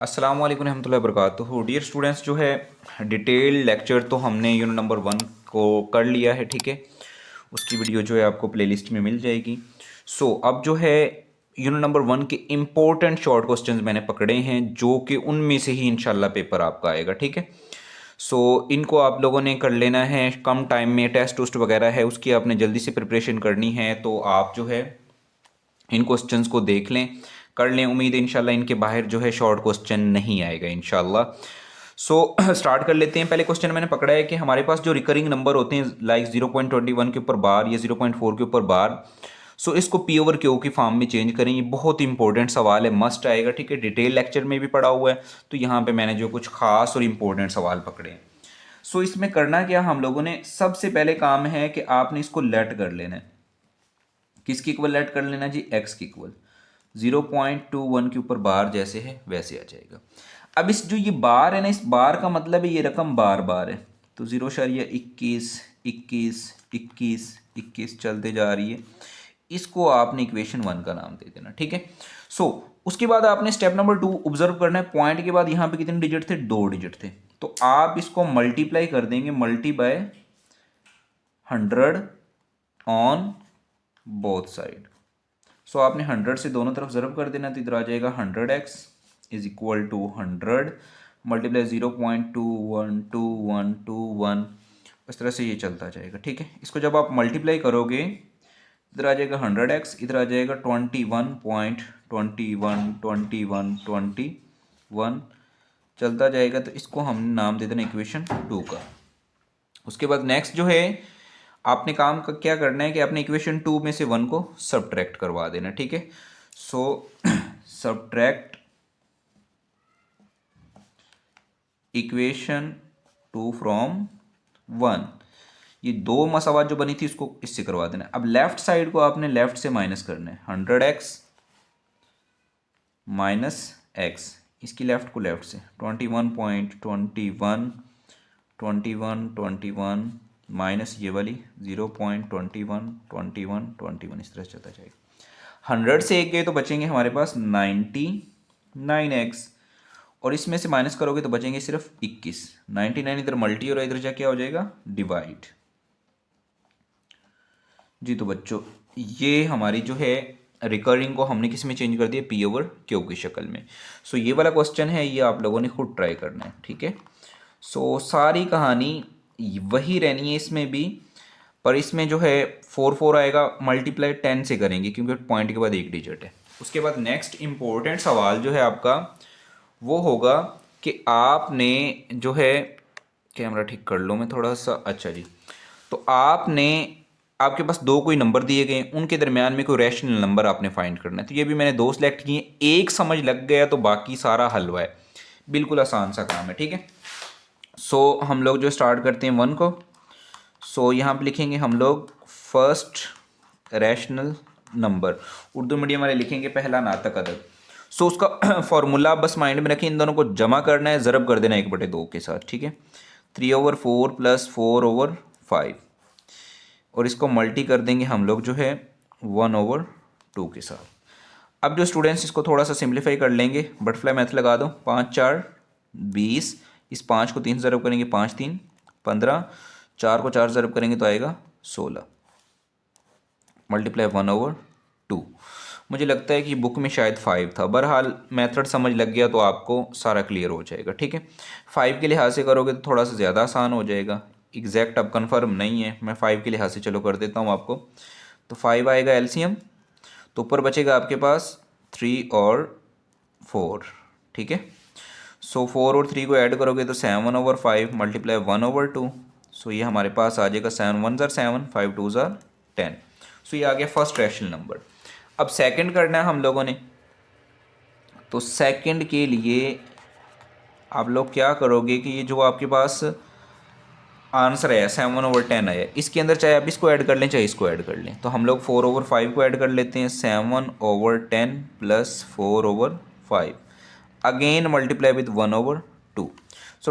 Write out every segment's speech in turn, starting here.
अस्सलाम वालेकुम रहमतुल्लाहि वबरकातुहू। डियर स्टूडेंट्स, जो है डिटेल लेक्चर तो हमने यूनिट नंबर 1 को कर लिया है, ठीक है। उसकी वीडियो जो है आपको प्लेलिस्ट में मिल जाएगी। अब जो है यूनिट नंबर 1 के इम्पोर्टेंट शॉर्ट क्वेश्चंस मैंने पकड़े हैं, जो कि उनमें से ही इंशाल्लाह पेपर आपका आएगा, ठीक है। इनको आप लोगों ने कर लेना है कम टाइम में। टेस्ट उस्ट वगैरह है उसकी आपने जल्दी से प्रिपरेशन करनी है, तो आप जो है इन क्वेश्चंस को देख लें, कर लें। उम्मीद है इंशाल्लाह इनके बाहर जो है शॉर्ट क्वेश्चन नहीं आएगा इंशाल्लाह। स्टार्ट कर लेते हैं। पहले क्वेश्चन मैंने पकड़ा है कि हमारे पास जो रिकरिंग नंबर होते हैं लाइक 0.21 के ऊपर बार या 0.4 के ऊपर बार, इसको पी ओवर क्यू की फॉर्म में चेंज करें। ये बहुत इंपॉर्टेंट सवाल है, मस्ट आएगा, ठीक है। डिटेल लेक्चर में भी पढ़ा हुआ है, तो यहाँ पे मैंने जो कुछ खास और इंपॉर्टेंट सवाल पकड़े हैं। इसमें करना क्या हम लोगों ने, सबसे पहले काम है कि आपने इसको लेट कर लेना है। किसकी इक्वल लेट कर लेना जी? एक्स की इक्वल। 0.21 के ऊपर बार जैसे है वैसे आ जाएगा। अब इस जो ये बार है ना, इस बार का मतलब है ये रकम बार बार है, तो 0.21 21 21 21 चलते जा रही है। इसको आपने इक्वेशन 1 का नाम दे देना, ठीक है। उसके बाद आपने स्टेप नंबर 2 ऑब्जर्व करना है। पॉइंट के बाद यहाँ पे कितने डिजिट थे? 2 डिजिट थे। तो आप इसको मल्टीप्लाई कर देंगे, multi by 100 on both side. आपने 100 से दोनों तरफ ज़रब कर देना, तो इधर आ जाएगा 100x is equal to 100 multiply 0.212121। इस तरह से ये चलता जाएगा, ठीक है। इसको जब आप मल्टीप्लाई करोगे, इधर आ जाएगा 100x, इधर आ जाएगा 21.21 चलता जाएगा। तो इसको हम नाम दे देना इक्वेशन 2 का। उसके बाद नेक्स्ट जो है आपने काम का क्या करना है कि आपने इक्वेशन 2 में से 1 को सब्ट्रैक्ट करवा देना, ठीक है। Subtract equation 2 from 1। ये दो मसावात जो बनी थी इसको इससे करवा देना। अब लेफ्ट साइड को आपने लेफ्ट से माइनस करना है, 100x माइनस एक्स, इसकी लेफ्ट को लेफ्ट से 21.21 माइनस ये वाली 0.21 इस तरह चलता जाएगा। 100 से एक गए तो बचेंगे हमारे पास 99x, और इसमें से माइनस करोगे तो बचेंगे सिर्फ 21। 99 इधर मल्टी और इधर जाके क्या हो जाएगा? डिवाइड जी। तो बच्चों ये हमारी जो है रिकरिंग को हमने किस में चेंज कर दिया? पी ओवर क्यू की शक्ल में। ये वाला क्वेश्चन है, ये आप लोगों ने खुद ट्राई करना है, ठीक है। सारी कहानी वही रहनी है इसमें भी, पर इसमें जो है 4 आएगा, मल्टीप्लाई 10 से करेंगे क्योंकि पॉइंट के बाद एक डिजिट है। उसके बाद नेक्स्ट इंपॉर्टेंट सवाल जो है आपका वो होगा कि आपने जो है, कैमरा ठीक कर लो मैं थोड़ा सा, अच्छा जी। तो आपने, आपके पास दो कोई नंबर दिए गए, उनके दरमियान में कोई रैशनल नंबर आपने फाइंड करना है। तो ये भी मैंने दो सेलेक्ट किए, एक समझ लग गया तो बाकी सारा हलवा है। बिल्कुल आसान सा काम है, ठीक है। हम लोग जो स्टार्ट करते हैं 1 को, यहाँ पे लिखेंगे हम लोग first rational number, Urdu medium वाले लिखेंगे पहला नातक अदद। उसका फॉर्मूला बस माइंड में रखें, इन दोनों को जमा करना है, ज़रब कर देना 1/2 के साथ, ठीक है। 3/4 प्लस 4/5, और इसको मल्टी कर देंगे हम लोग जो है 1/2 के साथ। अब जो स्टूडेंट्स इसको थोड़ा सा सिंप्लीफाई कर लेंगे, बटरफ्लाई मैथ लगा दो, 5 4 20, इस 5 को 3 से ज़रब करेंगे 5 3 15, 4 को 4 ज़रब करेंगे तो आएगा 16 मल्टीप्लाई 1/2। मुझे लगता है कि बुक में शायद 5 था। बहरहाल मेथड समझ लग गया तो आपको सारा क्लियर हो जाएगा, ठीक है। 5 के लिहाज से करोगे तो थोड़ा सा ज़्यादा आसान हो जाएगा। एग्जैक्ट अब कंफर्म नहीं है, मैं 5 के लिहाज से चलो कर देता हूँ आपको। तो 5 आएगा एलसीएम, तो ऊपर बचेगा आपके पास 3 और 4, ठीक है। 4 और 3 को ऐड करोगे तो 7/5 मल्टीप्लाई 1/2। ये हमारे पास आ जाएगा 7 1 ज़र 7, 5 2 ज़र 10। ये आ गया फर्स्ट रैशनल नंबर। अब सेकंड करना है हम लोगों ने, तो सेकंड के लिए आप लोग क्या करोगे कि ये जो आपके पास आंसर आया 7/10 आया, इसके अंदर चाहे आप इसको ऐड कर लें चाहे इसको ऐड कर लें। तो हम लोग 4/5 को ऐड कर लेते हैं, 7/10 प्लस 4/5 अगेन मल्टीप्लाई विद 1/2।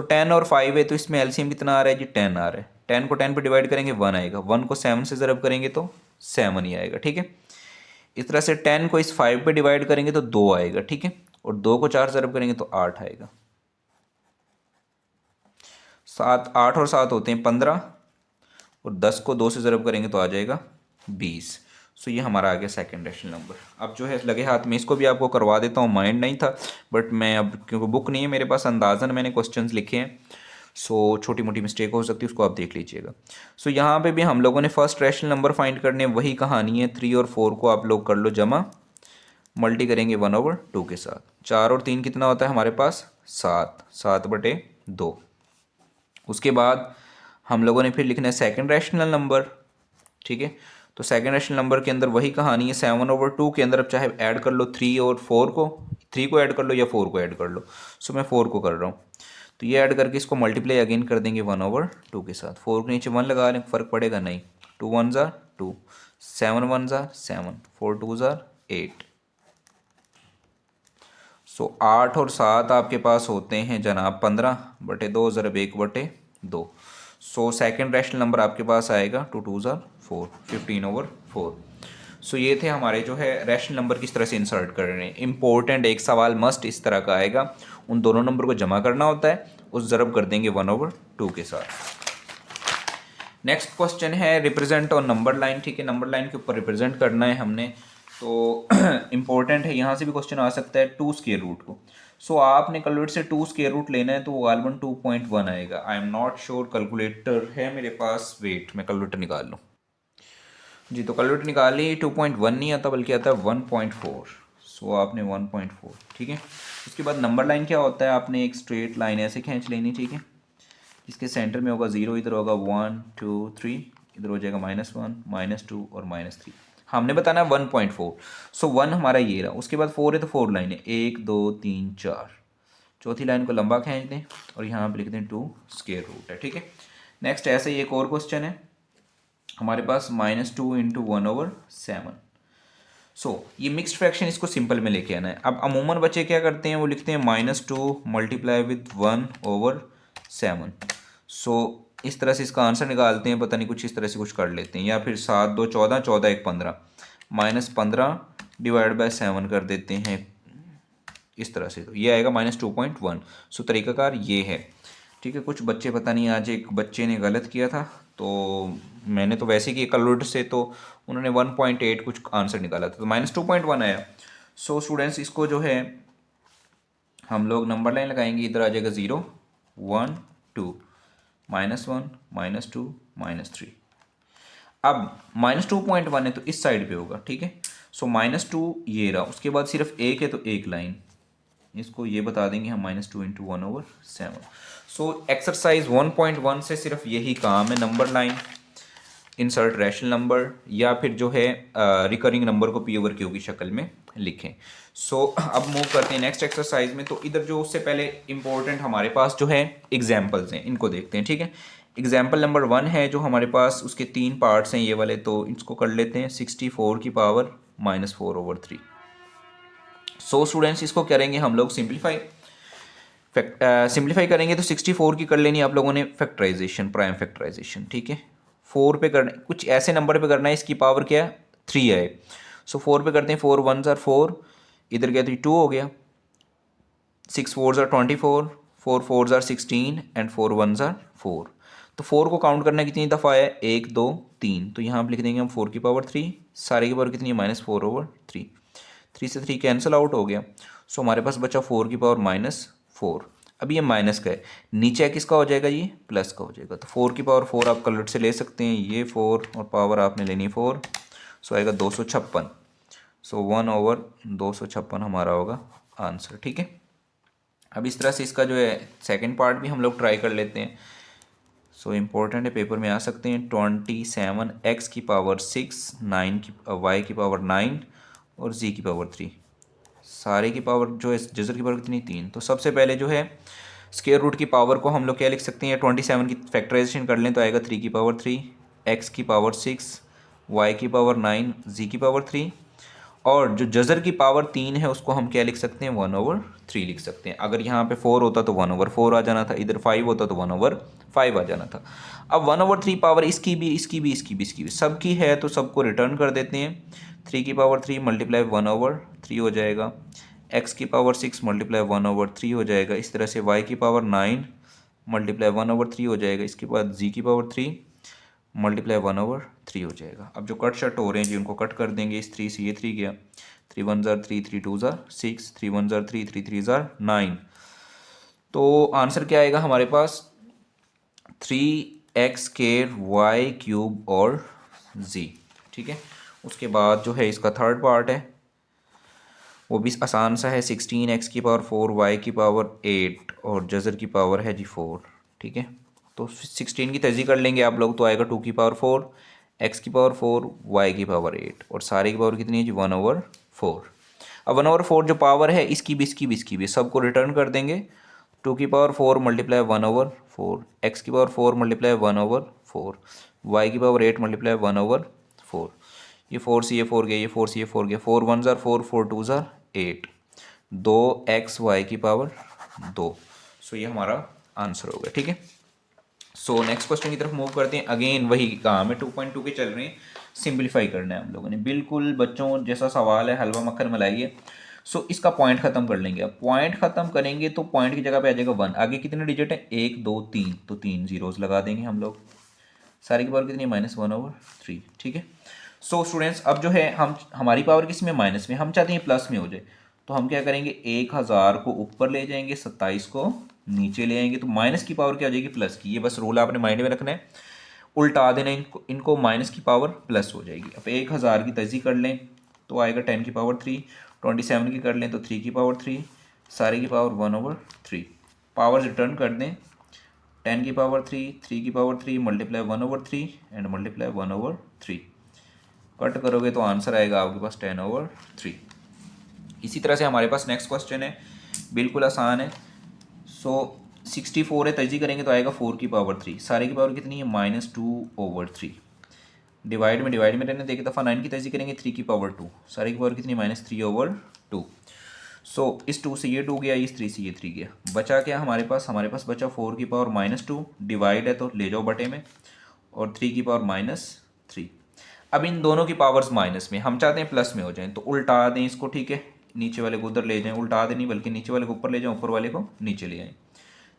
10 और 5 है, तो इसमें एलसीएम कितना आ रहा है जी? 10 आ रहा है। 10 को 10 पे डिवाइड करेंगे 1 आएगा, 1 को 7 से ज़रब करेंगे तो 7 ही आएगा, ठीक है। इस तरह से 10 को इस 5 पे डिवाइड करेंगे तो 2 आएगा, ठीक है। और 2 को 4 ज़रब करेंगे तो 8 आएगा। 7, 8 और 7 होते हैं 15, और 10 को 2 से ज़रब करेंगे तो आ जाएगा 20। सो ये हमारा आ गया सेकेंड रैशनल नंबर। अब जो है लगे हाथ में इसको भी आपको करवा देता हूँ, माइंड नहीं था बट मैं अब क्योंकि बुक नहीं है मेरे पास, अंदाज़न मैंने क्वेश्चंस लिखे हैं, सो छोटी मोटी मिस्टेक हो सकती है, उसको आप देख लीजिएगा। सो यहाँ पे भी हम लोगों ने फर्स्ट रैशनल नंबर फाइंड करने, वही कहानी है, 3 और 4 को आप लोग कर लो जमा, मल्टी करेंगे 1/2 के साथ। 4 और 3 कितना होता है हमारे पास 7, 7/2। उसके बाद हम लोगों ने फिर लिखना है सेकंड रैशनल नंबर, ठीक है। तो सेकंड रैशनल नंबर के अंदर वही कहानी है, 7/2 के अंदर अब चाहे ऐड कर लो 3 और 4 को, 3 को ऐड कर लो या 4 को ऐड कर लो। सो मैं 4 को कर रहा हूँ, तो ये ऐड करके इसको मल्टीप्लाई अगेन कर देंगे 1/2 के साथ। 4 के नीचे 1 लगा लें, फ़र्क पड़ेगा नहीं। 2 1 ज़ा 2, 7 1 ज़ा 7, 4 2 ज़ा 8। सो 8 और 7 आपके पास होते हैं जनाब 15/2 ज़रब 1/2। सो सेकेंड रैशनल नंबर आपके पास आएगा 2 2 ज़ा 4, 15/4। सो ये थे हमारे जो है रैशनल नंबर किस तरह से इंसर्ट कर रहे हैं। इंपॉर्टेंट एक सवाल मस्ट इस तरह का आएगा, उन दोनों नंबर को जमा करना होता है, उस ज़रब कर देंगे 1/2 के साथ। नेक्स्ट क्वेश्चन है रिप्रेजेंट ऑन नंबर लाइन, ठीक है। नंबर लाइन के ऊपर रिप्रेजेंट करना है हमने, तो इम्पोर्टेंट है, यहाँ से भी क्वेश्चन आ सकता है 2 स्क्वायर रूट को। सो आपने कैलकुलेटर से 2 स्क्वायर रूट लेना है तो वो गालबन 2.1 आएगा। I am not sure, calculator है मेरे पास, वेट मैं कैलकुलेटर निकाल लूँ जी। तो कैलकुलेटर निकाली, 2.1 नहीं आता बल्कि आता है 1.4। सो आपने 1.4, ठीक है। उसके बाद नंबर लाइन क्या होता है, आपने एक स्ट्रेट लाइन ऐसे खींच लेनी, ठीक है। इसके सेंटर में होगा 0, इधर होगा 1 2 3, इधर हो जाएगा -1 -2 और -3। हमने बताना है 1.4। सो 1 हमारा ये रहा, उसके बाद 4 है तो 4 लाइन है, 1 2 3 4। चौथी लाइन को लंबा खींच दें और यहाँ पे लिख दें 2 स्क्वायर रूट है, ठीक है। नेक्स्ट ऐसे ही एक और क्वेश्चन है हमारे पास, -2 × 1/7। सो ये मिक्स्ड फ्रैक्शन, इसको सिंपल में लेके आना है। अब अमूमन बच्चे क्या करते हैं, वो लिखते हैं -2 मल्टीप्लाई विद 1/7। सो इस तरह से इसका आंसर निकालते हैं, पता नहीं कुछ इस तरह से कुछ कर लेते हैं, या फिर 7 2 14, 14 1 15, -15 डिवाइड बाय 7 कर देते हैं इस तरह से, तो ये आएगा -2.1। सो तरीकाकार ये है, ठीक है। कुछ बच्चे पता नहीं, आज एक बच्चे ने गलत किया था, तो मैंने तो वैसे कि कैलकुलेटर से, तो उन्होंने 1.8 कुछ आंसर निकाला था, तो -2.1 आया। सो स्टूडेंट्स इसको जो है हम लोग नंबर लाइन लगाएंगे, इधर आ जाएगा 0 1 2 -1 -2 -3। अब -2.1 है तो इस साइड पे होगा, ठीक है। सो -2 ये रहा, उसके बाद सिर्फ एक है तो एक लाइन, इसको ये बता देंगे हम -2 × 1/7। सो एक्सरसाइज 1.1 से सिर्फ यही काम है, number line, insert rational number, या फिर जो है रिकरिंग नंबर को P/Q की शक्ल में लिखें। सो अब मूव करते हैं नेक्स्ट एक्सरसाइज में। तो इधर जो उससे पहले इंपॉर्टेंट हमारे पास जो है एग्जाम्पल्स हैं, इनको देखते हैं, ठीक है। एग्जाम्पल नंबर 1 है जो हमारे पास, उसके 3 पार्ट्स हैं ये वाले, तो इसको कर लेते हैं 64 की पावर -4/3। सो स्टूडेंट्स इसको करेंगे हम लोग सिंप्लीफाई, सिंप्लीफाई करेंगे तो 64 की कर लेनी आप लोगों ने फैक्टराइजेशन, प्राइम फैक्टराइजेशन, ठीक है। 4 पे करना, कुछ ऐसे नंबर पे करना है इसकी पावर क्या है 3 है। सो 4 पे करते हैं, 4 1 ज़ा 4, इधर गया तो 2 हो गया, 6 4 ज़ा 24, 4 4 ज़ा 16 एंड 4 1 ज़ा 4। तो 4 को काउंट करना कितनी दफ़ा है, 1 2 3, तो यहाँ पर लिख देंगे हम 4 की पावर 3, सारे की पावर कितनी है -4/3, 3 से 3 कैंसिल आउट हो गया। सो हमारे पास बचा 4 की पावर -4। अब ये माइनस का है, नीचे किसका हो जाएगा, ये प्लस का हो जाएगा। तो 4 की पावर 4 आप कैलकुलेटर से ले सकते हैं, ये 4 और पावर आपने लेनी 4, सो आएगा 256। सो 1/256 हमारा होगा आंसर, ठीक है। अब इस तरह से इसका जो है सेकंड पार्ट भी हम लोग ट्राई कर लेते हैं। सो इम्पोर्टेंट है, पेपर में आ सकते हैं। 27 x की पावर 6, 9 की y की पावर 9 और z की पावर 3, सारे की पावर जो है जज़र की पावर कितनी 3। तो सबसे पहले जो है स्क्वायर रूट की पावर को हम लोग क्या लिख सकते हैं, 27 की फैक्टराइजेशन कर लें तो आएगा 3 की पावर 3, x की पावर 6, y की पावर 9, z की पावर 3, और जो जज़र की पावर 3 है उसको हम क्या लिख सकते हैं, 1/3 लिख सकते हैं। अगर यहाँ पे 4 होता तो 1/4 आ जाना था, इधर 5 होता तो 1/5 आ जाना था। अब 1/3 पावर इसकी भी, इसकी भी, इसकी भी, इसकी भी, सबकी है तो सबको रिटर्न कर देते हैं। 3 की पावर 3 मल्टीप्लाई 1/3 हो जाएगा, एक्स की पावर 6 मल्टीप्लाई 1/3 हो जाएगा। इस तरह से वाई की पावर 9 मल्टीप्लाई 1/3 हो जाएगा। इसके बाद जी की पावर 3 मल्टीप्लाई 1/3 हो जाएगा। अब जो कट शट हो रहे हैं जी उनको कट कर देंगे। इस 3 से ये 3 गया, 3 1 ज़ार 3, 3 2 ज़ार 6, 3 1 ज़ार 3, 3 3 ज़ार 9। तो आंसर क्या आएगा हमारे पास? 3x² y³ और z। ठीक है। उसके बाद जो है इसका थर्ड पार्ट है वो भी आसान सा है। 16x की पावर 4 y की पावर 8 और जज़र की पावर है जी 4। ठीक है। तो 16 की तजी कर लेंगे आप लोग तो आएगा 2 की पावर 4, x की पावर 4, y की पावर 8 और सारे की पावर कितनी है जी 1/4। अब 1/4 जो पावर है इसकी भी सबको रिटर्न कर देंगे। 2 की पावर 4 मल्टीप्लाई 1/4, x की पावर 4 मल्टीप्लाई 1/4, y की पावर 8 मल्टीप्लाई 1/4। ये 4 से ये 4 गया, ये 4 से ये 4 गया, 4 1 ज़ार 4, 4 2 ज़ार 8, 2xy की पावर 2। सो ये हमारा आंसर हो गया। ठीक है। सो नेक्स्ट क्वेश्चन की तरफ मूव करते हैं। अगेन वही काम है, 2.2 के चल रहे हैं, सिंप्लीफाई करना है हम लोगों ने। बिल्कुल बच्चों जैसा सवाल है, हलवा मक्खन मलाई है। सो इसका पॉइंट खत्म कर लेंगे। अब पॉइंट खत्म करेंगे तो पॉइंट की जगह पे आ जाएगा 1। आगे कितने डिजिट है? 1 2 3, तो 3 जीरोस लगा देंगे हम लोग। सारी की पावर कितनी है? -1/3। ठीक है। सो स्टूडेंट्स अब जो है हमारी पावर किस में? माइनस में। हम चाहते हैं प्लस में हो जाए, तो हम क्या करेंगे? 1000 को ऊपर ले जाएंगे, 27 को नीचे ले आएंगे, तो माइनस की पावर क्या हो जाएगी? प्लस की। ये बस रूल आपने माइंड में रखना है, उल्टा देना इनको माइनस की पावर प्लस हो जाएगी। अब 1000 की तजी कर लें तो आएगा 10 की पावर 3, 27 की कर लें तो 3 की पावर 3, सारे की पावर 1/3। पावर रिटर्न कर दें, 10 की पावर 3, 3 की power 3 multiply 1/3 and multiply 1/3। Cut करोगे तो आंसर आएगा आपके पास 10/3। इसी तरह से हमारे पास नेक्स्ट क्वेश्चन है, बिल्कुल आसान है। सो 64 है, तजी करेंगे तो आएगा 4 की पावर 3, सारे की पावर कितनी है? -2/3। डिवाइड में रहने दें, एक दफ़ा 9 की तजी करेंगे 3 की पावर 2, सारे की पावर कितनी है? -3/2। सो इस 2 से ये 2 गया, इस 3 से ये 3 गया, बचा क्या हमारे पास? हमारे पास बचा 4 की पावर -2, डिवाइड है तो ले जाओ बटे में, और 3 की पावर -3। अब इन दोनों की पावर्स माइनस में, हम चाहते हैं प्लस में हो जाएं, तो उल्टा दें इसको। ठीक है। नीचे वाले को उधर ले जाएं, उल्टा दें नहीं बल्कि नीचे वाले को ऊपर ले जाएं, ऊपर वाले को नीचे ले आएँ।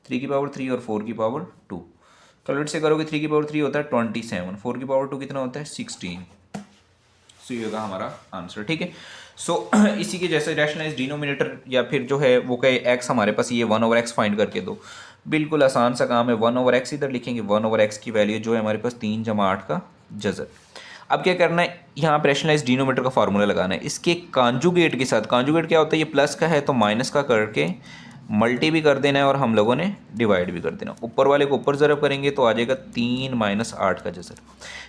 3 की पावर 3 और 4 की पावर 2, कैलकुलेट से करोगे 3 की पावर 3 होता है 27, 4 की पावर 2 कितना होता है? 16। सो ये होगा हमारा आंसर। ठीक है। सो इसी के जैसे रैशनलाइज डिनोमिनेटर या फिर जो है वो कहे एक्स हमारे पास ये 1/x फाइंड करके दो। बिल्कुल आसान सा काम है। 1/x इधर लिखेंगे, 1/x की वैल्यू जो है हमारे पास 3 जमा 8 का जज़र। अब क्या करना है? यहाँ पर रैशनलाइज डिनोमिनेटर का फार्मूला लगाना है इसके कॉन्जुगेट के साथ। कॉन्जुगेट क्या होता है? ये प्लस का है तो माइनस का करके मल्टी भी कर देना है और हम लोगों ने डिवाइड भी कर देना। ऊपर वाले को ऊपर ज़रब करेंगे तो आ जाएगा 3 - 8 का जज़र।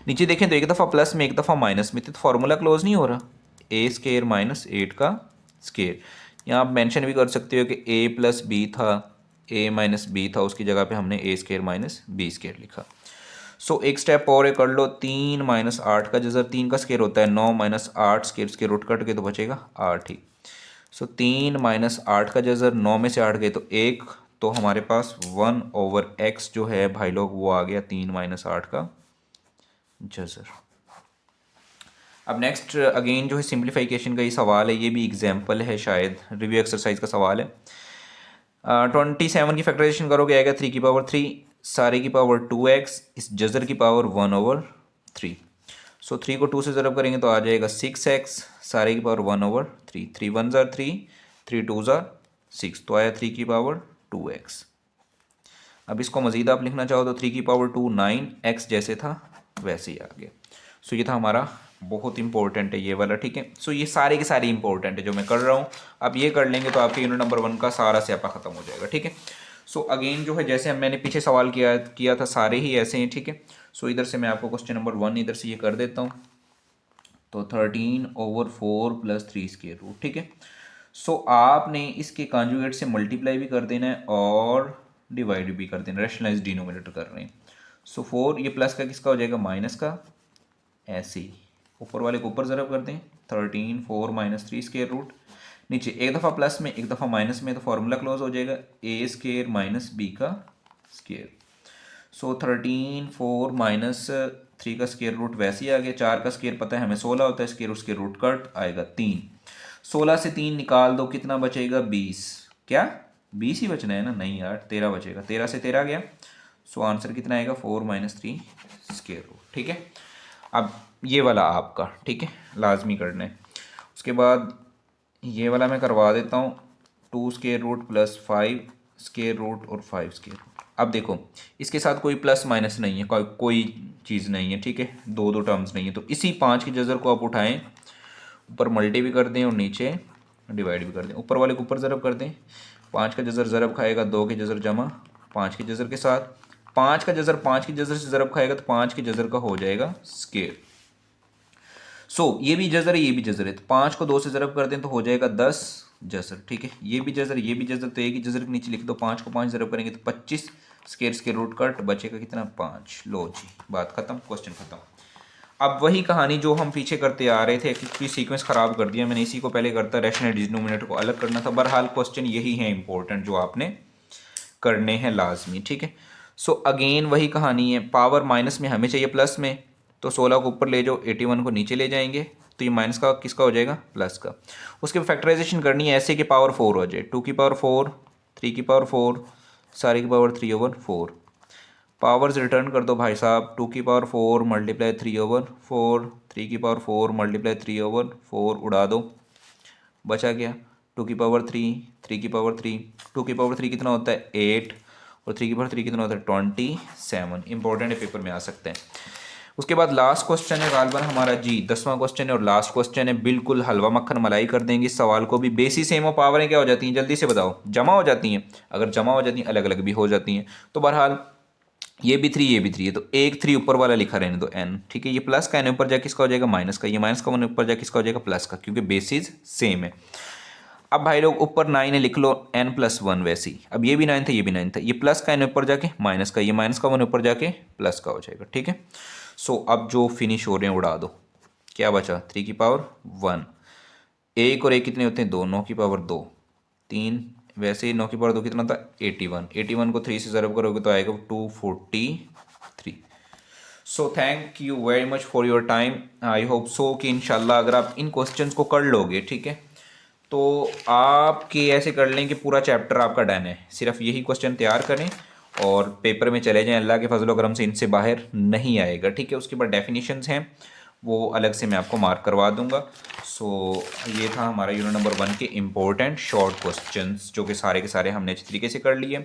नीचे देखें तो एक दफ़ा प्लस में एक दफ़ा माइनस में, तो फार्मूला क्लोज नहीं हो रहा। a² - 8 का स्केयर। यहाँ आप मेंशन भी कर सकते हो कि a + b था, a - b था, उसकी जगह पे हमने a² - b² लिखा। सो एक स्टेप और कर लो। 3 - 8 का जज़र, 3 का स्केयर होता है 9 - 8 स्केयर रूट कट के तो बचेगा 8 ही। सो 3 - 8 का जज़र, 9 में से 8 गए तो 1, तो हमारे पास 1/x जो है भाई लोग वो आ गया 3 - 8 का जज़र। अब नेक्स्ट अगेन जो है सिंप्लीफिकेशन का ही सवाल है, ये भी एग्जाम्पल है, शायद रिव्यू एक्सरसाइज का सवाल है। 27 की फैक्टराइजेशन करोगे आएगा 3 की पावर 3, सारे की पावर 2x, इस जज़र की पावर 1/3। सो 3 को 2 से ज़रब करेंगे तो आ जाएगा 6x, सारे की पावर 1/3, 3 1 ज़ार 3, 3 2 ज़ार 6, तो आया 3 की पावर 2x। अब इसको मज़ीद आप लिखना चाहो तो 3 की पावर 2 9x जैसे था वैसे ही आ गया। सो ये था हमारा, बहुत इंपॉर्टेंट है ये वाला। ठीक है। सो ये सारे के सारे इंपॉर्टेंट है जो मैं कर रहा हूँ। अब ये कर लेंगे तो आपके यूनिट नंबर 1 का सारा स्यापा ख़त्म हो जाएगा। ठीक है। सो अगेन जो है जैसे मैंने पीछे सवाल किया था सारे ही ऐसे हैं। ठीक है। सो इधर से मैं आपको क्वेश्चन नंबर 1 इधर से ये कर देता हूँ, तो 13/4 + 3²। ठीक है। सो आपने इसके कॉन्जुगेट से मल्टीप्लाई भी कर देना है और डिवाइड भी कर देना, रैशनलाइज डिनोमिनेटर कर रहे हैं। सो 4 ये प्लस का किसका हो जाएगा? माइनस का। ऐसे ही ऊपर वाले को ऊपर ज़रब कर दें, 13 4 - 3²। नीचे एक दफ़ा प्लस में एक दफ़ा माइनस में, तो फार्मूला क्लोज हो जाएगा a² - b का स्केयर। सो 13 4 - 3 का स्केयर रूट वैसे ही आ गया। 4 का स्केयर पता है हमें 16 होता है, स्केयर उसके रूट कट आएगा 3। 16 से 3 निकाल दो, कितना बचेगा 20। क्या 20 ही बचना है ना? नहीं यार 13 बचेगा, 13 से 13 गया। सो आंसर कितना आएगा 4 - 3 स्क्वायर रूट। ठीक है, अब ये वाला आपका ठीक है लाजमी करना है। उसके बाद ये वाला मैं करवा देता हूँ, 2 square root plus 5 square root और 5 स्क्वायर रूट। अब देखो इसके साथ कोई प्लस माइनस नहीं है, कोई चीज़ नहीं है, ठीक है, दो दो टर्म्स नहीं है, तो इसी 5 की जज़र को आप उठाएं, ऊपर मल्टी भी कर दें और नीचे डिवाइड भी कर दें, ऊपर वाले को ऊपर ज़रब कर दें। 5 का जज़र ज़रब खाएगा 2 के जज़र जमा 5 के जज़र के साथ, 5 का जज़र 5 की जज़र से ज़रब खाएगा तो 5 के जज़र का हो जाएगा स्क्वायर। सो ये भी जज़र है ये भी जज़र है, तो 5 को 2 से ज़रब कर दें तो हो जाएगा 10 जज़र। ठीक है, ये भी जज़र ये भी जज़र, तो एक ही जज़र के नीचे लिख दो, 5 को 5 ज़रब करेंगे तो 25 स्क्वायर रूट कट बचेगा कितना 5। लो जी बात ख़त्म, क्वेश्चन ख़त्म। अब वही कहानी जो हम पीछे करते आ रहे थे, क्योंकि सीक्वेंस ख़राब कर दिया मैंने, इसी को पहले करता, रेशनल डिनोमिनेटर को अलग करना था। बहरहाल क्वेश्चन यही है इंपॉर्टेंट जो आपने करने हैं लाजमी। ठीक है, सो अगेन वही कहानी है, पावर माइनस में हमें चाहिए प्लस में, तो 16 को ऊपर ले जाओ 81 को नीचे ले जाएंगे, तो ये माइनस का किसका हो जाएगा प्लस का। उसके बाद फैक्टराइजेशन करनी है ऐसे कि पावर 4 हो जाए, 2 की पावर 4 3 की पावर 4 सारी की पावर 3/4। पावर्स रिटर्न कर दो भाई साहब, 2 की पावर 4 मल्टीप्लाई 3/4, 3 की पावर 4 मल्टीप्लाई 3/4 उड़ा दो, बचा क्या 2 की पावर 3 3 की पावर 3, 2 की पावर 3 कितना होता है 8 और 3 की पावर 3 कितना होता है 27। इंपॉर्टेंट है, पेपर में आ सकते हैं। उसके बाद लास्ट क्वेश्चन है गालबन हमारा जी 10वां क्वेश्चन है और लास्ट क्वेश्चन है, बिल्कुल हलवा मक्खन मलाई कर देंगे इस सवाल को भी। बेसिस सेम और पावरें क्या हो जाती हैं जल्दी से बताओ? जमा हो जाती हैं, अगर जमा हो जाती हैं अलग अलग भी हो जाती हैं, तो बहरहाल ये भी 3 ये भी 3 है, तो एक 3 ऊपर वाला लिखा रहने दो n। ठीक है, ये प्लस का n ऊपर जाके किसका हो जाएगा माइनस का, ये माइनस का 1 ऊपर जाके किसका हो जाएगा प्लस का, क्योंकि बेसिस सेम है। अब भाई लोग ऊपर 9 है, लिख लो n+1 वैसे ही। अब ये भी 9 था ये भी 9 था, ये प्लस का n ऊपर जाके माइनस का, ये माइनस का 1 ऊपर जाके प्लस का हो जाएगा। ठीक है, सो अब जो फिनिश हो रहे हैं उड़ा दो, क्या बचा 3 की पावर 1, एक और एक कितने होते हैं 2, 9 की पावर 2 3, वैसे ही 9 की पावर 2 कितना था 81, 81 को 3 से ज़रब करोगे तो आएगा 243। So thank you very much for your time. I hope so कि इंशाल्लाह अगर आप इन क्वेश्चंस को कर लोगे, ठीक है, तो आपके ऐसे कर लें कि पूरा चैप्टर आपका डन है। सिर्फ यही क्वेश्चन तैयार करें और पेपर में चले जाएं, अल्लाह के फजल करम से इनसे बाहर नहीं आएगा। ठीक है, उसके बाद डेफिनेशंस हैं वो अलग से मैं आपको मार्क करवा दूंगा। सो ये था हमारा यूनिट नंबर 1 के इम्पोर्टेंट शॉर्ट क्वेश्चंस जो कि सारे के सारे हमने अच्छे तरीके से कर लिए।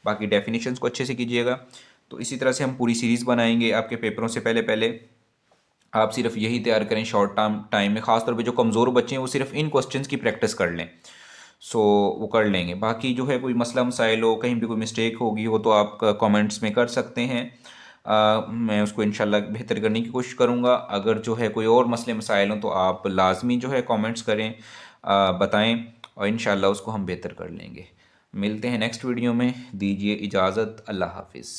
बाकी डेफिनेशंस को अच्छे से कीजिएगा। तो इसी तरह से हम पूरी सीरीज़ बनाएंगे आपके पेपरों से पहले पहले। आप सिर्फ यही तैयार करें शॉर्ट टाइम में, ख़ासतौर पे जो कमज़ोर बच्चे हैं वो सिर्फ इन क्वेश्चंस की प्रैक्टिस कर लें, सो वो कर लेंगे। बाकी जो है कोई मसला मसाइल हो, कहीं भी कोई मिस्टेक होगी हो तो आप कमेंट्स में कर सकते हैं। मैं उसको इंशाल्लाह बेहतर करने की कोशिश करूँगा। अगर जो है कोई और मसले मसाइल हों तो आप लाजमी जो है कमेंट्स करें, बताएं और इंशाल्लाह उसको हम बेहतर कर लेंगे। मिलते हैं नेक्स्ट वीडियो में, दीजिए इजाज़त, अल्लाह हाफिज़।